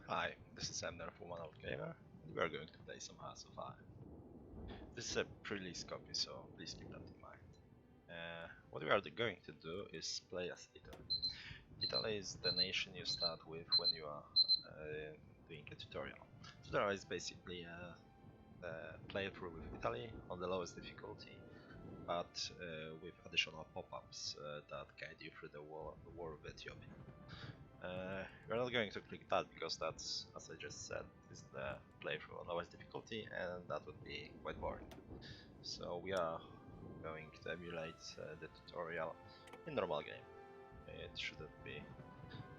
Hi, this is Emnel from One Gamer, and we are going to play some Hearts of Iron. This is a pre-release copy, so please keep that in mind. What we are going to do is play as Italy. Italy is the nation you start with when you are doing a tutorial. Tutorial is basically a playthrough with Italy on the lowest difficulty, but with additional pop-ups that guide you through the war with Ethiopia. We're not going to click that because that's, as I just said, is the playthrough on lowest difficulty, and that would be quite boring. So we are going to emulate the tutorial in normal game. It shouldn't be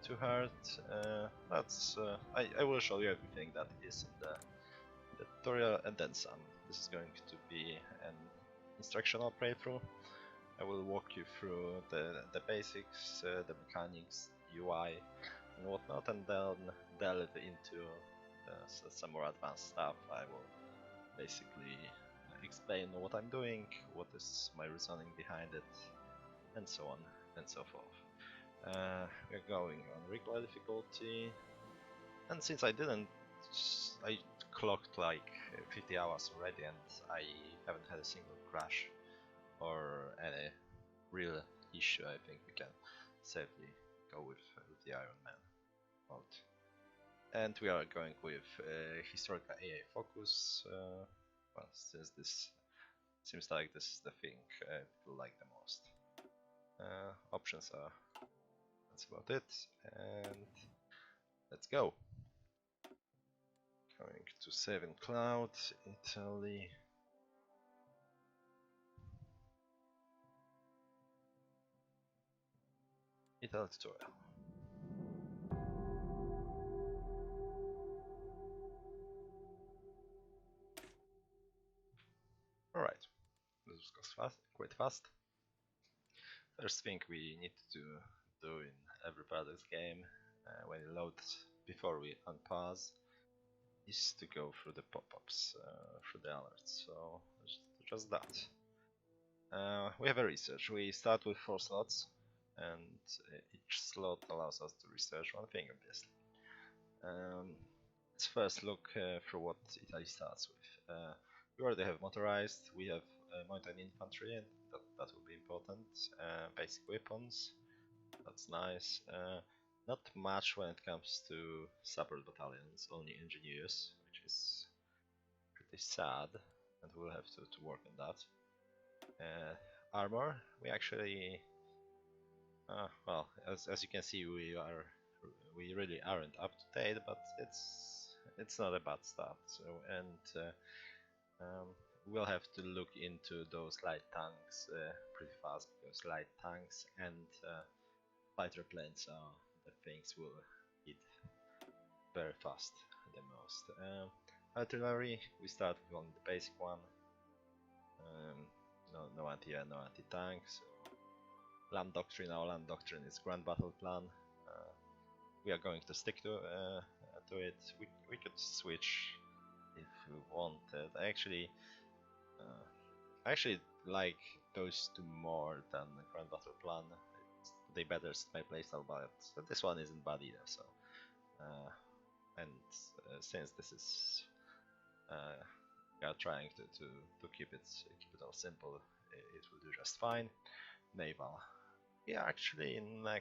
too hard. I will show you everything that is in the tutorial and then some. This is going to be an instructional playthrough. I will walk you through the basics, the mechanics, UI, and whatnot, and then delve into some more advanced stuff. I will basically explain what I'm doing, what is my reasoning behind it, and so on and so forth. We're going on regular difficulty, and since I clocked like 50 hours already, and I haven't had a single crash or any real issue, I think we can safely go with the Iron Man mode. And we are going with historical AI focus, well, since this seems like this is the thing people like the most. Options are, that's about it, and let's go. Going to save in cloud, Italy. Italy tutorial. Alright, this goes fast, quite fast. First thing we need to do in every Paradox game when it loads before we unpause is to go through the pop-ups, through the alerts, so just that. We have a research. We start with 4 slots, and each slot allows us to research one thing, obviously. Let's first look through what Italy starts with. We already have motorized, we have mountain infantry, and that will be important. Basic weapons, that's nice. Not much when it comes to support battalions, only engineers, which is pretty sad, and we'll have to work on that. Armor, we actually, well, as you can see, we really aren't up to date, but it's not a bad start. So, and we'll have to look into those light tanks pretty fast, because light tanks and fighter planes are the things we'll hit very fast the most. Artillery, we start with only the basic one. No anti-air, no anti-tank. So land doctrine, our land doctrine is Grand Battle Plan. We are going to stick to it. We could switch if we wanted. I actually like those two more than the Grand Battle Plan. They better suit my playstyle, but this one isn't bad either. So, since this is we are trying to keep it all simple, it will do just fine. Naval, we are actually in a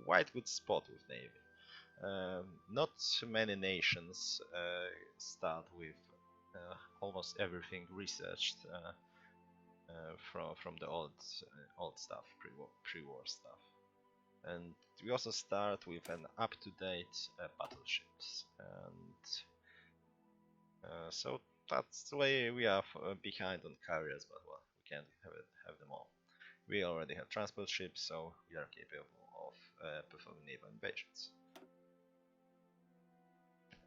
quite good spot with Navy. Not many nations start with almost everything researched from the old stuff, pre-war stuff. And we also start with an up-to-date battleships, and so that's the way we are behind on carriers, but well, we can't have them all. We already have transport ships, so we are capable of performing naval invasions.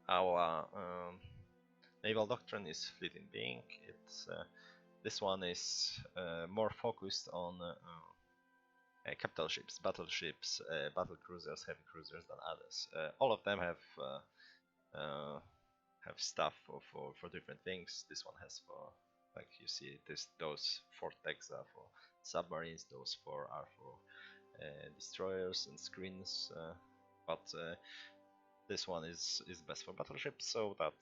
Our naval doctrine is fleet in being. This one is more focused on capital ships, battleships, battle cruisers, heavy cruisers than others. All of them have stuff for different things. This one has for, like you see, those 4 techs are for submarines, those 4 are for destroyers and screens. But This one is best for battleships, so that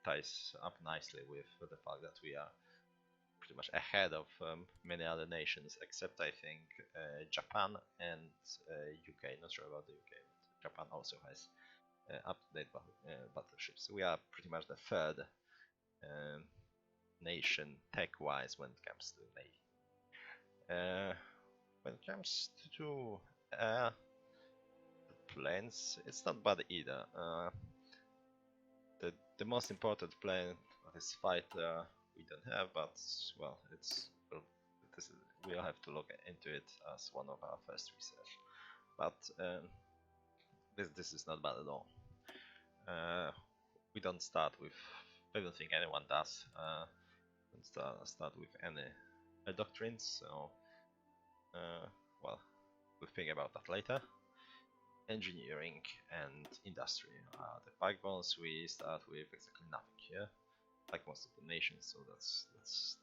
ties up nicely with the fact that we are pretty much ahead of many other nations, except I think Japan and UK. Not sure about the UK, but Japan also has up-to-date battleships. We are pretty much the third um, nation tech-wise when it comes to navy. When it comes to planes, it's not bad either. The most important plane that is fighter we don't have, but well, we'll have to look into it as one of our first research. But this is not bad at all. We don't start with, I don't think anyone does. Don't start with any doctrines. So well, we'll think about that later. Engineering and industry are the backbones. We start with exactly nothing here, like most of the nations. So that's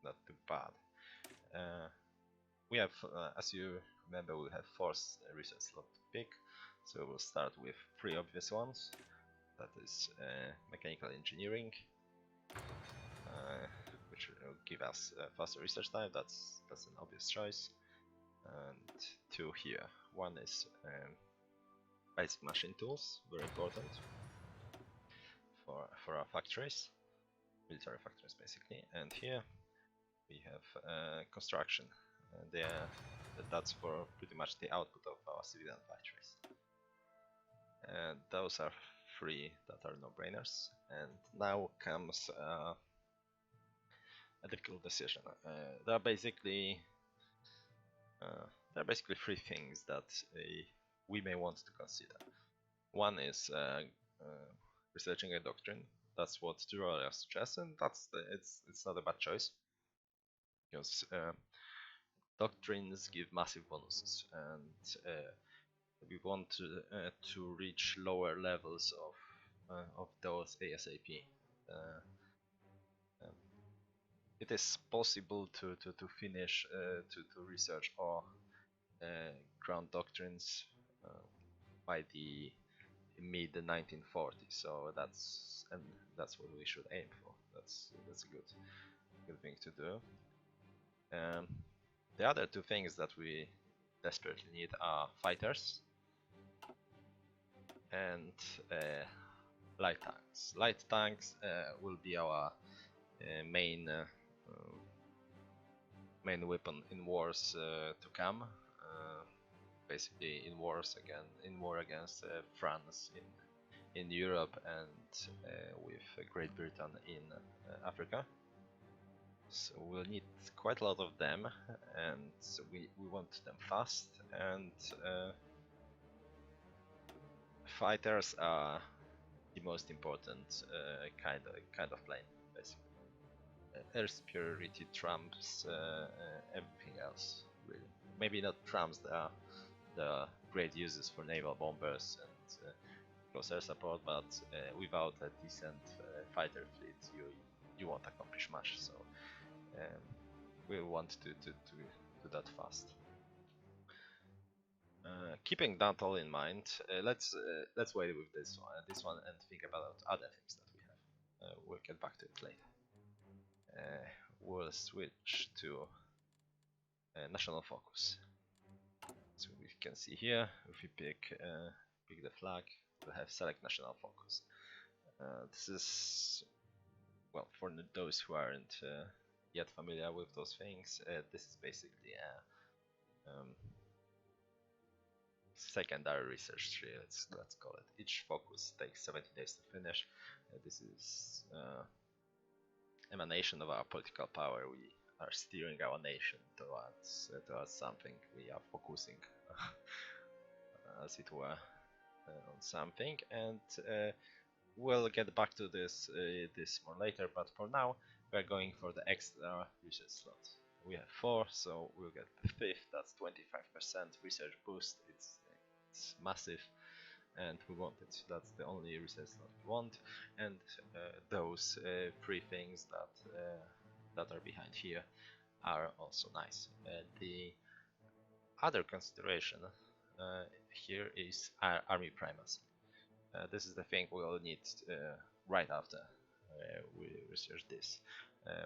not too bad. We have, as you remember, we have 4 research slots to pick. So we'll start with 3 obvious ones. That is mechanical engineering, which will give us faster research time. That's an obvious choice. And 2 here. One is basic machine tools, very important for our factories, military factories basically. And here we have construction. That's for pretty much the output of our civilian factories. And those are 3 that are no-brainers. And now comes a difficult decision. There are basically 3 things that we may want to consider. One is researching a doctrine. That's what Durolia suggests, and it's not a bad choice, because doctrines give massive bonuses, and we want to reach lower levels of those ASAP. It is possible to finish to research all ground doctrines by the mid 1940s. So that's what we should aim for. That's a good thing to do. The other 2 things that we desperately need are fighters and light tanks. Light tanks will be our main weapon in wars to come. Basically, in war against France in Europe and with Great Britain in Africa. So we'll need quite a lot of them, and so we want them fast. And fighters are the most important kind of plane, basically. Air superiority trumps everything else, really. Maybe not trumps the great uses for naval bombers and close air support, but without a decent fighter fleet, you won't accomplish much. So we want to do that fast. Keeping that all in mind, let's wait with this one and think about other things that we have. We'll get back to it later. We'll switch to national focus. So we can see here, if we pick the flag, we'll have select national focus. This is, well, for those who aren't yet familiar with those things, this is basically a secondary research tree, let's call it. Each focus takes 70 days to finish. This is emanation of our political power. We are steering our nation towards something. We are focusing, as it were, on something, and we'll get back to this more later. But for now, we're going for the extra research slot. We have 4, so we'll get the 5th. That's 25% research boost. It's massive, and we want it. That's the only research slot we want. And those 3 things that are behind here are also nice. The other consideration here is army primacy. this is the thing we'll need right after we research this.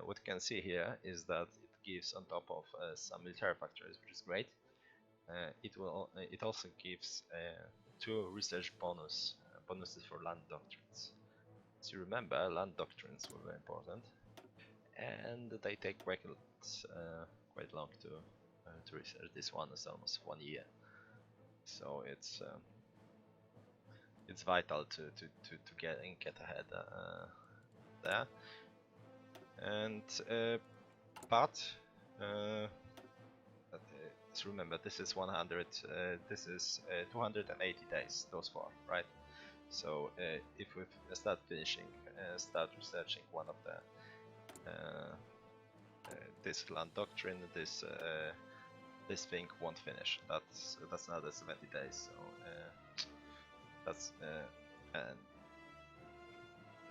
What you can see here is that it gives on top of some military factories, which is great. It also gives 2 research bonuses for land doctrines. As you remember, land doctrines were very important, and they take quite long to research. This one is almost 1 year, so it's vital to get ahead there. And but remember, this is 100. This is 280 days. Those 4, right? So if we start researching one of the this land doctrine, this thing won't finish. That's another 70 days. So that's and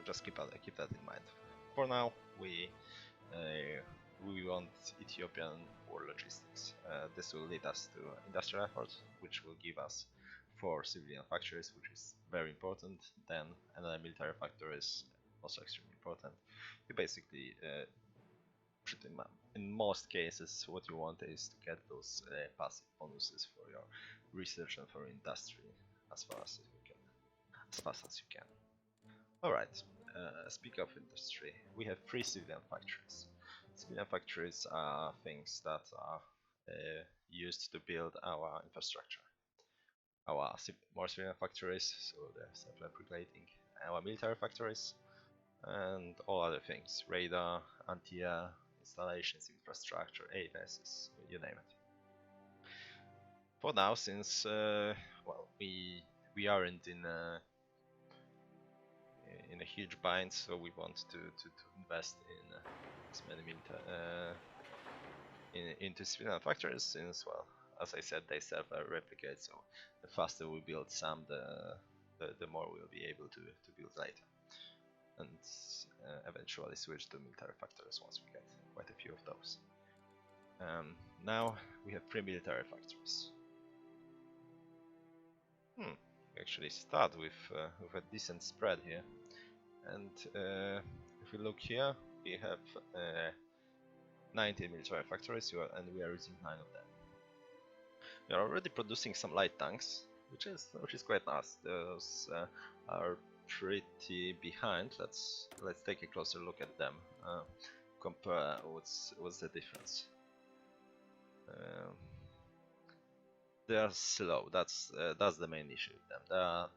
just keep that in mind. For now, we want Ethiopian war logistics. This will lead us to industrial efforts, which will give us 4 civilian factories, which is very important. Then another military factory is also extremely important. You basically, in most cases, what you want is to get those passive bonuses for your research and for industry as fast as you can. Alright, speak of industry, we have 3 civilian factories. Civilian factories are things that are used to build our infrastructure. Our more civilian factories, so they're self-replicating, our military factories, and all other things, radar, anti-air, installations, infrastructure, AFSs, you name it. For now, since well, we aren't in a huge bind, so we want to invest in as many into civilian factories, since, well, as I said, they self-replicate, so the faster we build some, the more we'll be able to build later, and eventually switch to military factories once we get quite a few of those. Now we have 3 military factories. We actually start with a decent spread here, and if we look here, we have 90 military factories, and we are using 9 of them. We are already producing some light tanks, which is quite nice. Those are pretty behind. Let's take a closer look at them. Compare what's the difference. They are slow. That's the main issue with them.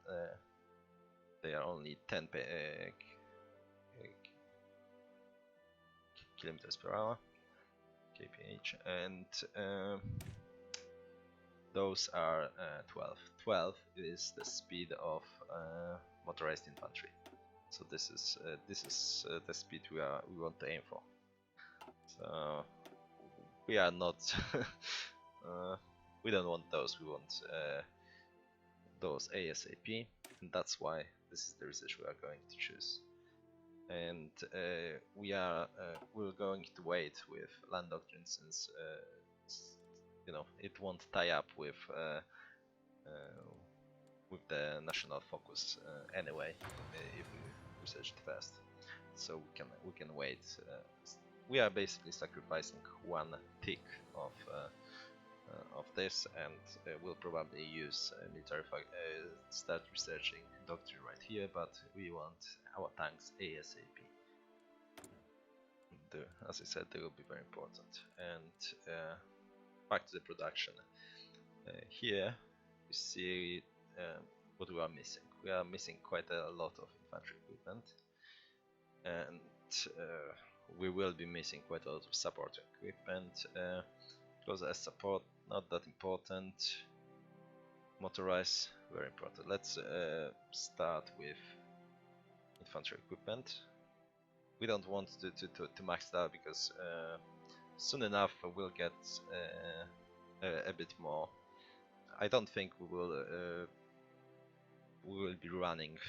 They are only 10 kilometers per hour, kph, and those are 12. 12 is the speed of motorized infantry. So this is the speed we want to aim for. So we are not we don't want those. We want those ASAP, and that's why this is the research we are going to choose. And we're going to wait with land doctrine, since you know, it won't tie up with the national focus anyway if we research it fast. So we can wait. We are basically sacrificing 1 tick of this, and we'll probably use military start researching doctrine right here, but we want our tanks ASAP. As I said, they will be very important. And back to the production. Here you see what we are missing. We are missing quite a lot of infantry equipment, and we will be missing quite a lot of support equipment. Because as support, not that important. Motorized, very important. Let's start with infantry equipment. We don't want to max that, because soon enough we'll get a bit more. I don't think we will be running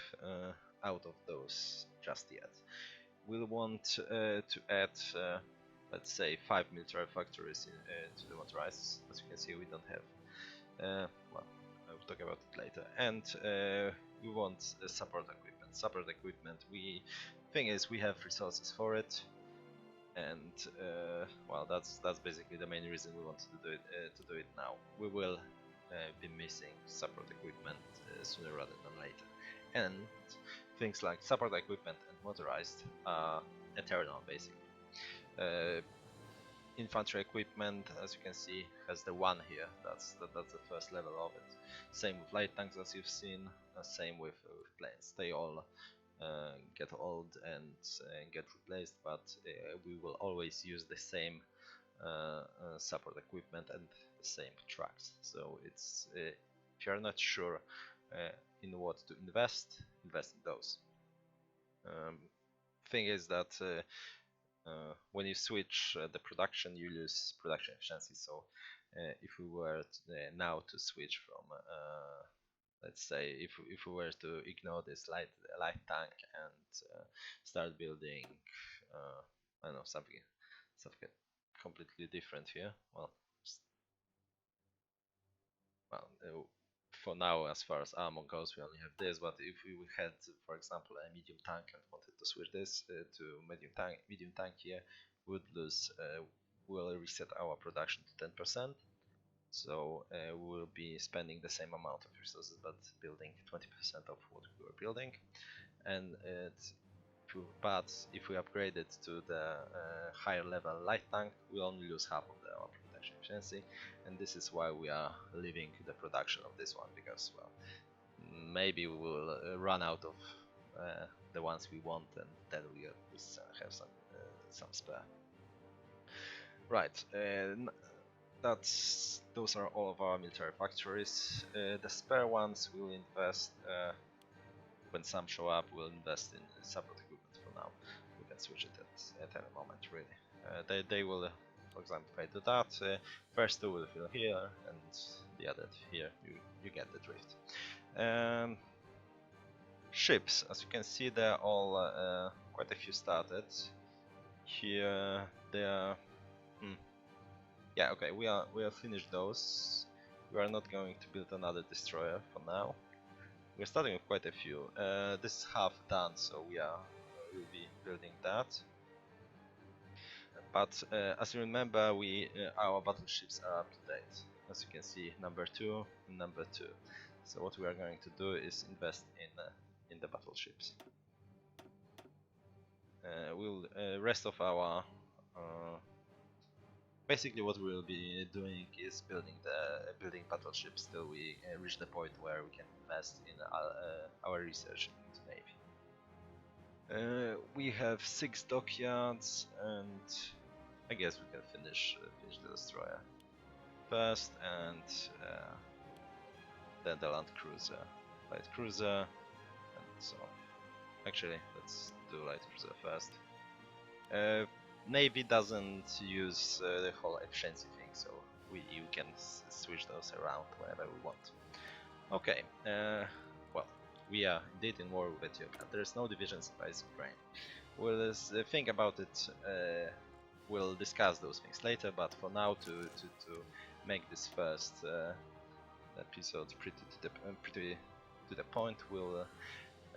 out of those just yet. We'll want to add let's say 5 military factories to the motorized. As you can see, we don't have. Well, I will talk about it later. And we want support equipment. Support equipment. Thing is, we have resources for it, and well, that's basically the main reason we want to do it now. We will be missing support equipment sooner rather than later, and things like support equipment and motorized are eternal basically. Infantry equipment, as you can see, has the one here. That's the first level of it. Same with light tanks, as you've seen. Same with planes. They all get old and get replaced, but we will always use the same support equipment and the same trucks. So it's if you're not sure in what to invest in those. Thing is that when you switch the production, you lose production efficiency. So if we were now to switch from, let's say, if we were to ignore this light tank and start building, I don't know, something completely different here. Well, for now, as far as ammo goes, we only have this. But if we had, for example, a medium tank and wanted to switch this to medium tank here, would lose. We'll reset our production to 10%. So we'll be spending the same amount of resources, but building 20% of what we were building. And but if we upgrade it to the higher level light tank, we only lose half of our production efficiency, and this is why we are leaving the production of this one, because, well, maybe we will run out of the ones we want, and then we have some spare. Right, those are all of our military factories. The spare ones we'll invest when some show up. We'll invest in support equipment for now. We can switch it at any moment, really. They will, for example, if I do that, first two will fill here, and the other here. You get the drift. Ships, as you can see, they're all quite a few started. Here they are. Yeah, okay, we have finished those. We are not going to build another destroyer for now. We're starting with quite a few. This is half done, so we'll be building that. But as you remember, our battleships are up to date. As you can see, number 2 and number 2. So what we are going to do is invest in the battleships. Rest of our basically what we will be doing is building battleships till we reach the point where we can invest in our research into navy. We have 6 dockyards, and I guess we can finish the destroyer first, and then the light cruiser, and so on. Actually, let's do light cruiser first. Navy doesn't use the whole efficiency thing, so we can switch those around whenever we want. Okay, well, we are indeed in war with Ethiopia. There's no divisions by Ukraine. We'll think about it. We'll discuss those things later, but for now, to make this first episode pretty to the point, we'll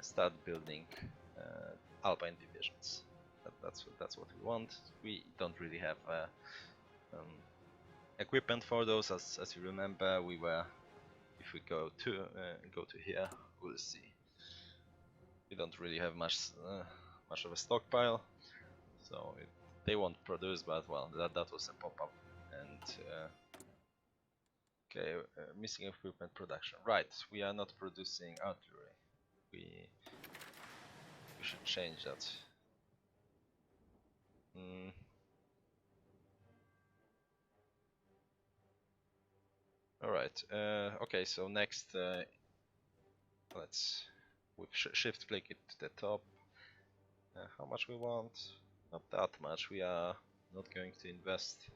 start building Alpine divisions. That's what we want. We don't really have equipment for those, as you remember. If we go to here, we'll see. We don't really have much of a stockpile, so they won't produce. But well, that was a pop-up. And okay, missing equipment production. Right, we are not producing artillery. We should change that. Alright, okay, so next let's shift click it to the top. How much we want? Not that much. We are not going to invest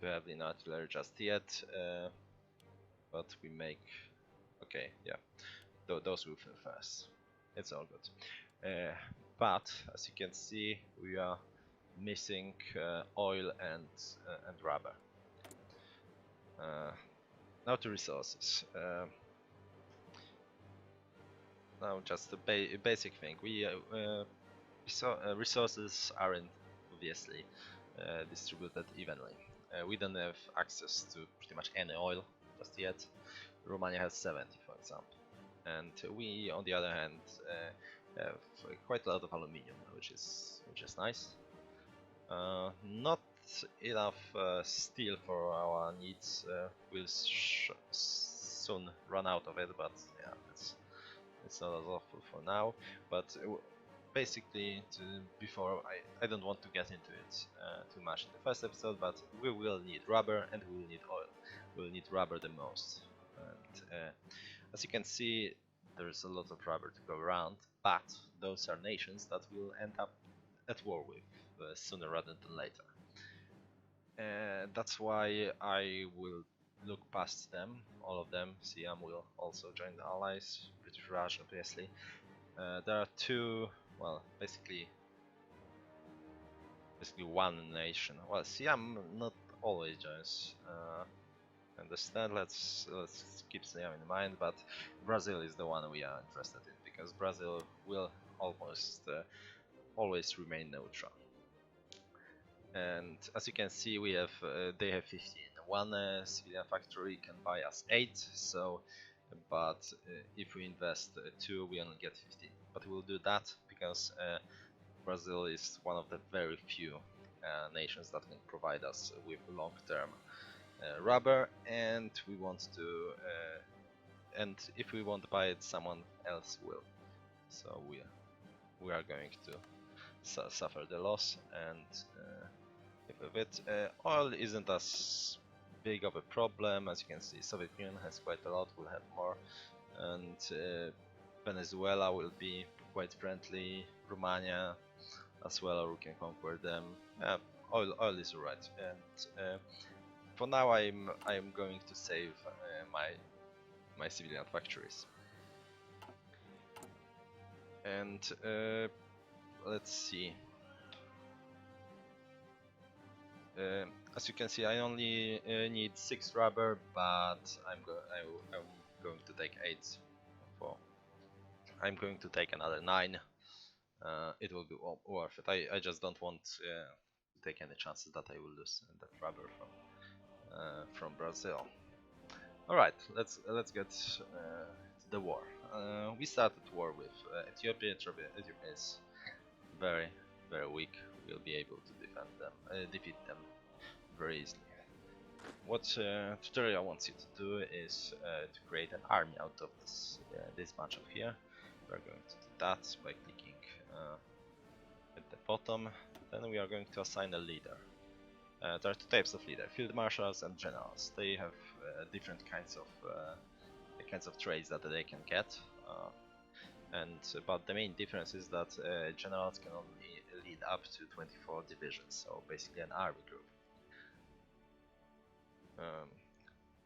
to have in artillery just yet, but we make, okay, yeah, those will fill first. It's all good. But as you can see, we are missing oil and rubber. Now to resources. Now, just a basic thing. Resources aren't obviously distributed evenly. We don't have access to pretty much any oil just yet. Romania has 70, for example, and we, on the other hand, have quite a lot of aluminium, which is nice. Not enough steel for our needs. We'll soon run out of it, but yeah, it's not as awful for now. But basically, before I don't want to get into it too much in the first episode, but we will need rubber and we will need oil. We'll need rubber the most. And as you can see, there's a lot of rubber to go around, but those are nations that will end up at war with sooner rather than later. That's why I will look past them, all of them. Siam will also join the allies, British Raj obviously. There are two, well, basically one nation. Well, Siam not always joins. Understand? Let's keep Siam in mind, but Brazil is the one we are interested in because Brazil will almost always remain neutral. And as you can see, they have 15. One civilian factory can buy us 8. So, but if we invest 2, we only get 15. But we'll do that because Brazil is one of the very few nations that can provide us with long-term rubber, and we want to. And if we want to buy it, someone else will. So we are going to suffer the loss, and with it, oil isn't as big of a problem. As you can see, Soviet Union has quite a lot. We'll have more, and Venezuela will be quite friendly. Romania as well, or we can conquer them. Oil is alright, and for now I'm going to save my civilian factories. And let's see. As you can see, I only need 6 rubber, but I'm going to take 8. I'm going to take another 9. It will be worth it. I just don't want to take any chances that I will lose that rubber from Brazil. All right, let's get to the war. We started war with Ethiopia. Ethiopia is very weak. We'll be able to defeat them very easily. What tutorial wants you to do is to create an army out of this bunch of here. We're going to do that by clicking at the bottom. Then we are going to assign a leader. There are 2 types of leader: field marshals and generals. They have different kinds of traits that they can get. But the main difference is that generals can only lead up to 24 divisions, so basically an army group.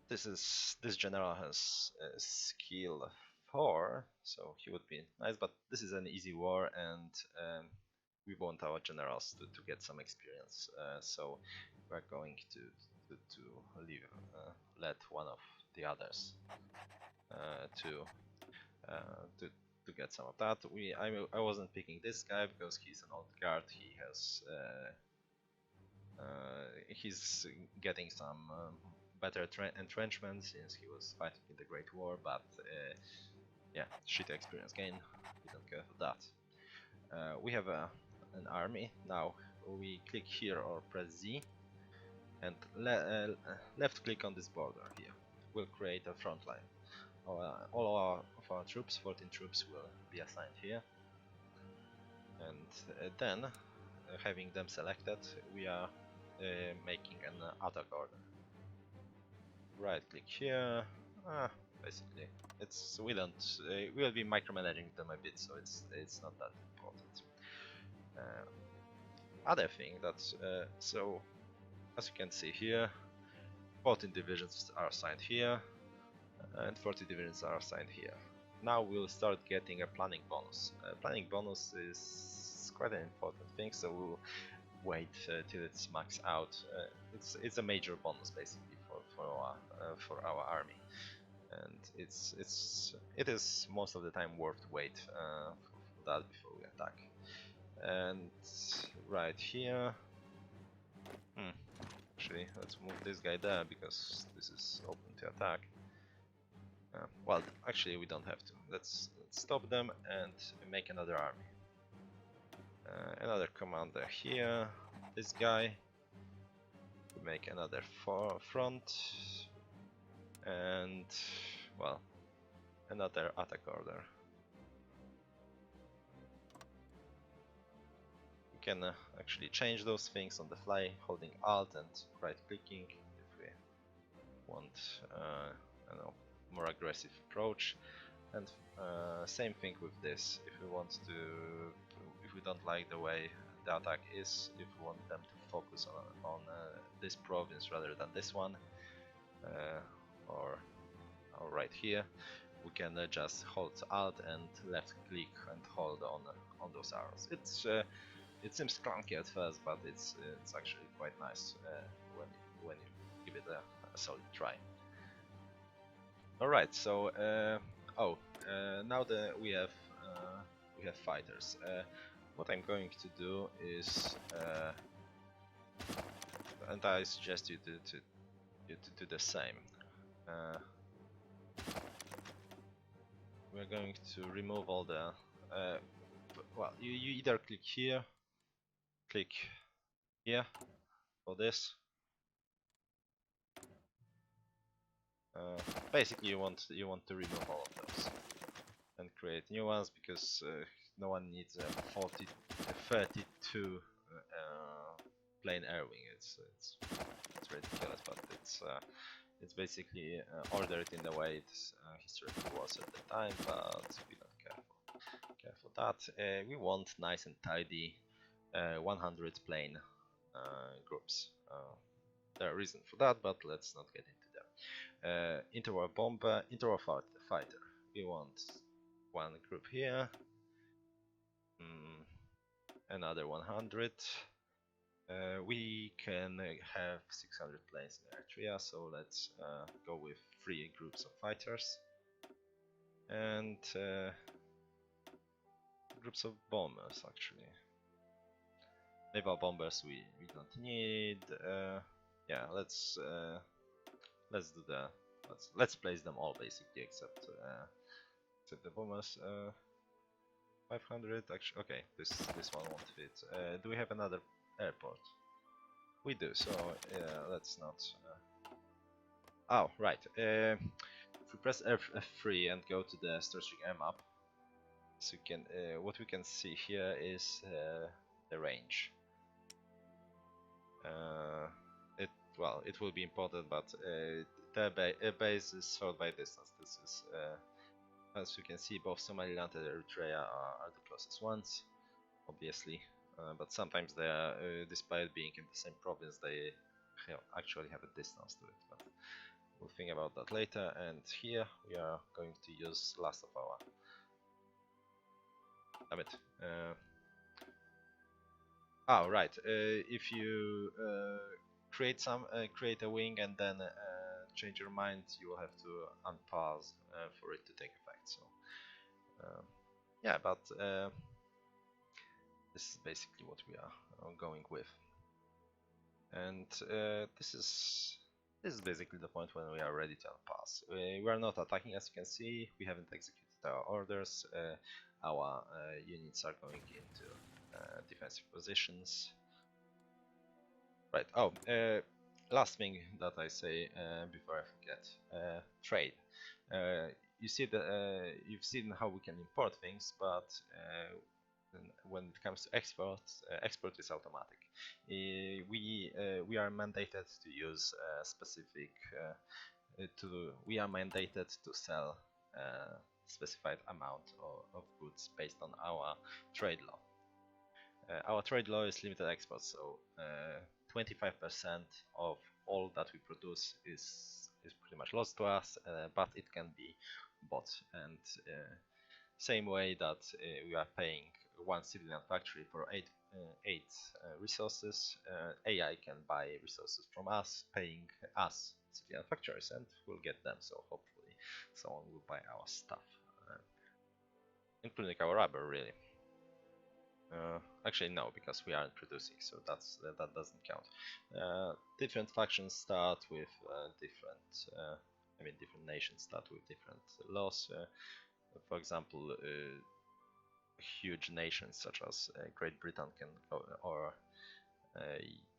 This general has skill 4, so he would be nice. But this is an easy war, and we want our generals to get some experience. So we're going to let one of the others to get some of that. I wasn't picking this guy because he's an old guard. He's getting some better entrenchment since he was fighting in the Great War, but yeah, shit experience gain. We don't care for that. We have an army. Now we click here or press Z, and left click on this border here. We'll create a front line. All of our troops, 14 troops, will be assigned here, and then having them selected, we are making an attack order. Right click here. Basically, we'll be micromanaging them a bit, so it's not that important. Other thing that so as you can see here, 14 divisions are assigned here, and 40 divisions are assigned here. Now we'll start getting a planning bonus. Planning bonus is quite an important thing, so we'll wait till it's maxed out. It's a major bonus basically for our army. and it is most of the time worth wait for that before we attack. And right here, actually, let's move this guy there because this is open to attack. Well, actually, we don't have to. Let's stop them and make another army. Another commander here. This guy. We make another front, and well, another attack order. We can actually change those things on the fly, holding Alt and right-clicking if we want, I don't know, more aggressive approach. And same thing with this. If we want to, if we don't like the way the attack is, if we want them to focus on this province rather than this one, or right here, we can just hold Alt and left click and hold on those arrows. It seems clunky at first, but it's actually quite nice when you give it a solid try. All right, so now that we have fighters, what I'm going to do is, and I suggest you to do the same. We're going to remove all the. Well, you either click here, click here for this. Basically, you want to remove all of those and create new ones because no one needs a 32 plain air wing. It's ridiculous, but it's basically ordered in the way it historically was at the time, but we don't care for that. We want nice and tidy 100 plain groups. There are reasons for that, but let's not get into them. Interwar bomber, interwar fighter. We want one group here, another 100. We can have 600 planes in Eritrea, so let's go with 3 groups of fighters and groups of bombers. Actually, naval bombers we don't need. Yeah, let's do let's place them all basically except the bombers. 500 actually. Okay, this one won't fit. Do we have another airport? We do. So let's not. Oh right. If we press F3 and go to the strategic air map, so you can what we can see here is the range. It will be important, but the base is sorted by distance. This is, as you can see, both Somaliland and Eritrea are the closest ones, obviously. But sometimes they are, despite being in the same province, they actually have a distance to it. But we'll think about that later. And here we are going to use last of our. Damn it. Right. If you create a wing and then change your mind, you will have to unpause for it to take effect. So yeah, but this is basically what we are going with, and this is basically the point when we are ready to unpause. We are not attacking, as you can see. We haven't executed our orders. Our units are going into defensive positions. Right. Oh, last thing that I say before I forget: trade. You see you've seen how we can import things, but when it comes to export, export is automatic. We are mandated to use specific. We are mandated to sell specified amount of goods based on our trade law. Our trade law is limited export, so 25% of all that we produce is pretty much lost to us, but it can be bought. And same way that we are paying one civilian factory for eight resources, AI can buy resources from us, paying us civilian factories, and we'll get them. So hopefully someone will buy our stuff, including our rubber, really. Actually, no, because we aren't producing, so that doesn't count. Different factions start with different nations start with different laws. For example, huge nations such as Great Britain can go, or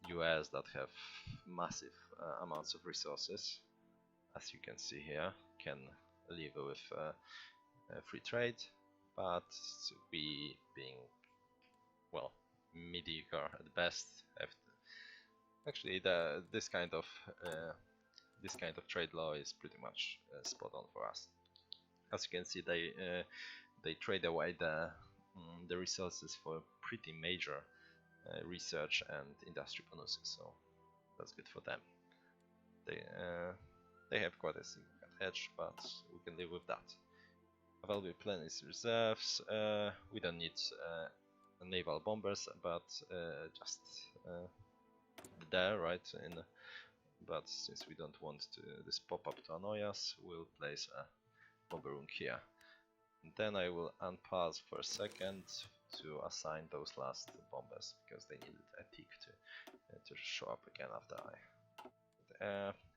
US that have massive amounts of resources, as you can see here, can live with free trade, but we, being, well, mediocre at best, have actually this kind of trade law is pretty much spot on for us. As you can see, they trade away the resources for pretty major research and industry bonuses, so that's good for them. They have quite a significant edge, but we can live with that. Available planes reserves. We don't need naval bombers, but just there, right? But since we don't want this pop-up to annoy us, we'll place a bomber room here. And then I will unpause for a second to assign those last bombers, because they needed a tick to show up again after I.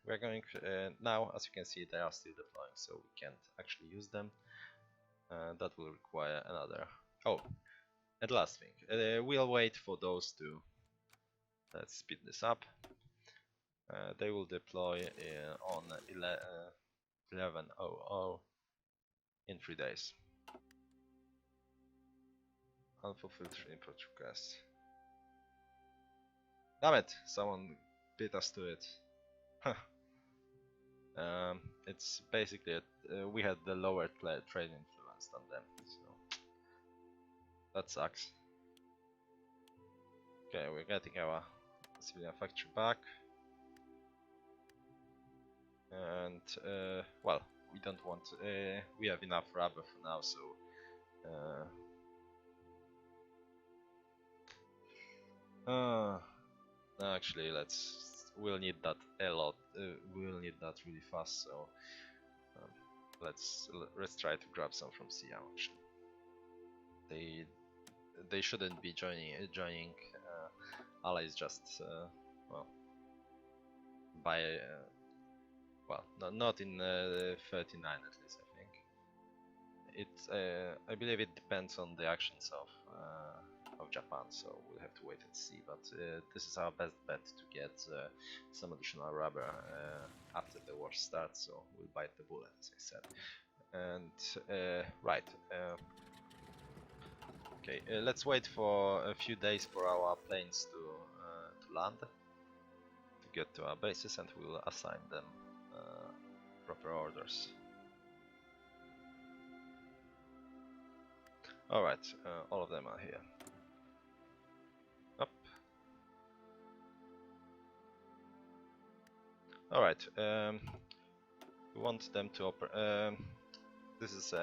We're going now, as you can see, they are still deploying, so we can't actually use them. That will require another. Oh, and last thing, we'll wait for those to. Let's speed this up. They will deploy on 11:00 in 3 days. Unfulfilled input request. Damn it! Someone beat us to it. It's basically we had the lower trade influence than them, so that sucks. Okay, we're getting our civilian factory back, and well, we don't want. We have enough rubber for now, so. Actually, we'll need that a lot. We'll need that really fast. So let's try to grab some from CM. Actually, they shouldn't be joining allies just well by well not in 39 at least. I think I believe it depends on the actions of Japan, so we'll have to wait and see, but this is our best bet to get some additional rubber after the war starts, so we'll bite the bullet, as I said. And right, okay, let's wait for a few days for our planes to land, to get to our bases, and we'll assign them proper orders. Alright, all of them are here. Alright, we want them to operate. This is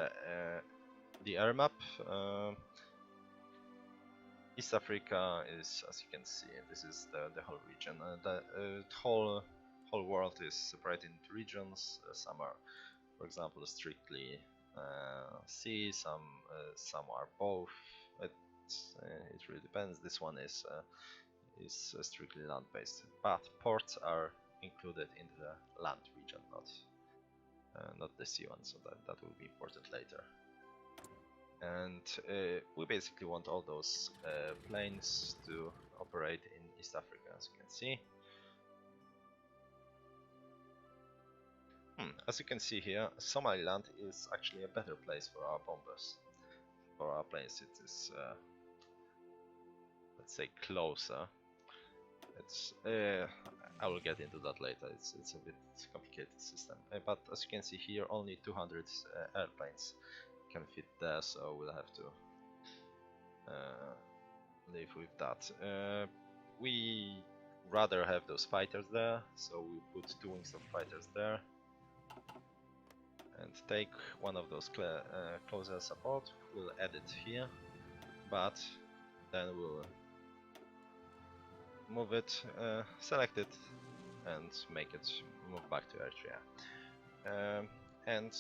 the air map. East Africa is, as you can see, this is the whole region. The whole world is separated into regions. Some are, for example, strictly sea. Some are both. It really depends. This one is strictly land-based, but ports are included in the land region, not the sea one, so that will be important later. And we basically want all those planes to operate in East Africa, as you can see. As you can see here, Somaliland is actually a better place for our bombers. For our planes, it is, let's say, closer. It's I will get into that later. It's a bit complicated system, but as you can see here, only 200 airplanes can fit there, so we'll have to live with that. We rather have those fighters there, so we put 2 wings of fighters there, and take one of those closer support. We'll add it here, but then we'll move it, select it, and make it move back to Eritrea. And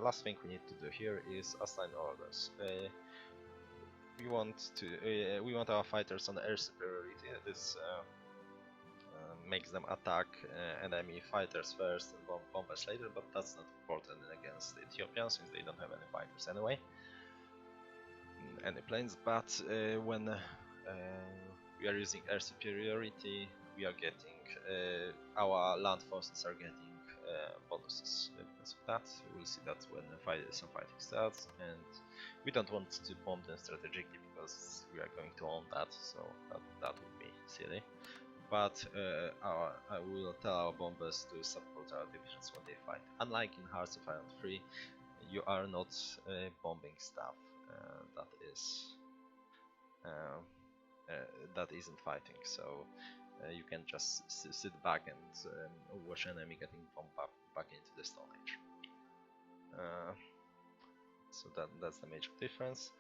last thing we need to do here is assign orders. We want our fighters on air superiority. This makes them attack enemy fighters first and bombers later, but that's not important against Ethiopia since they don't have any fighters anyway, any planes. But when we are using air superiority, we are getting our land forces are getting bonuses because of that. We'll see that when some fighting starts, and we don't want to bomb them strategically because we are going to own that, so that would be silly. But I will tell our bombers to support our divisions when they fight. Unlike in Hearts of Iron 3, you are not bombing stuff that isn't fighting, so you can just sit back and watch enemy getting bombed back into the Stone Age. So that's the major difference.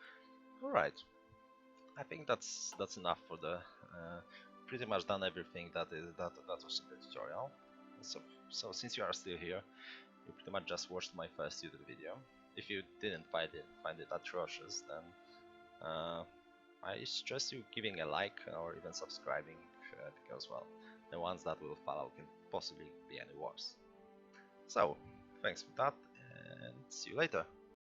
All right, I think that's enough for the. Pretty much done everything that was in the tutorial. So since you are still here, you pretty much just watched my first YouTube video. If you didn't find it atrocious, then I suggest you giving a like or even subscribing, because well, the ones that will follow can possibly be any worse. So thanks for that, and see you later.